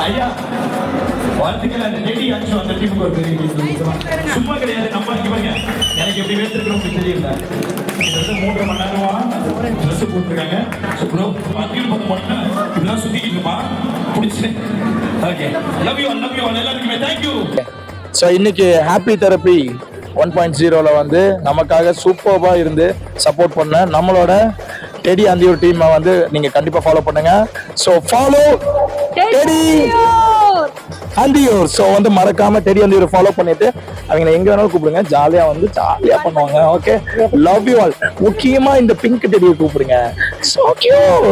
ஐயா வாழ்த்துக்கள். அந்த டெடி அச்சு அந்த டீமுக்கு ஒரு பெரிய சும்மா கிடையாது. நம்ம இங்க பாருங்க, எனக்கு எப்படி வேர்த்திருக்கிறோம் தெரியல. இது வந்து 3 மணி நேரமா ட்ரெஸ் போட்டுருக்காங்க. ப்ரோ பாத்தீங்கன்னா மட்டும் இப்படிலாம் சுத்திக்கிட்டு இருப்பா பிடிச்சி. ஓகே, லவ் யூ ஆல் எல்லாருக்குமே தேங்க்யூ. ஸோ இன்னைக்கு ஹாப்பி தெரப்பி 1.0ல வந்து நமக்காக சூப்பர்பா இருந்து சப்போர்ட் பண்ண நம்மளோட டெடி அந்தியூர் டீமை வந்து நீங்க கண்டிப்பா ஃபாலோ பண்ணுங்க. So follow teddy Anthiyur. So வந்து மறக்காம டெடி அந்தியூர் ஃபாலோ பண்ணிட்டு அவங்க எங்க வேணாலும் கூப்பிடுங்க, ஜாலியா பண்ணுவாங்க. Okay, love you all. முக்கியமா இந்த பிங்க் டெடியை கூப்பிடுங்க. So cute.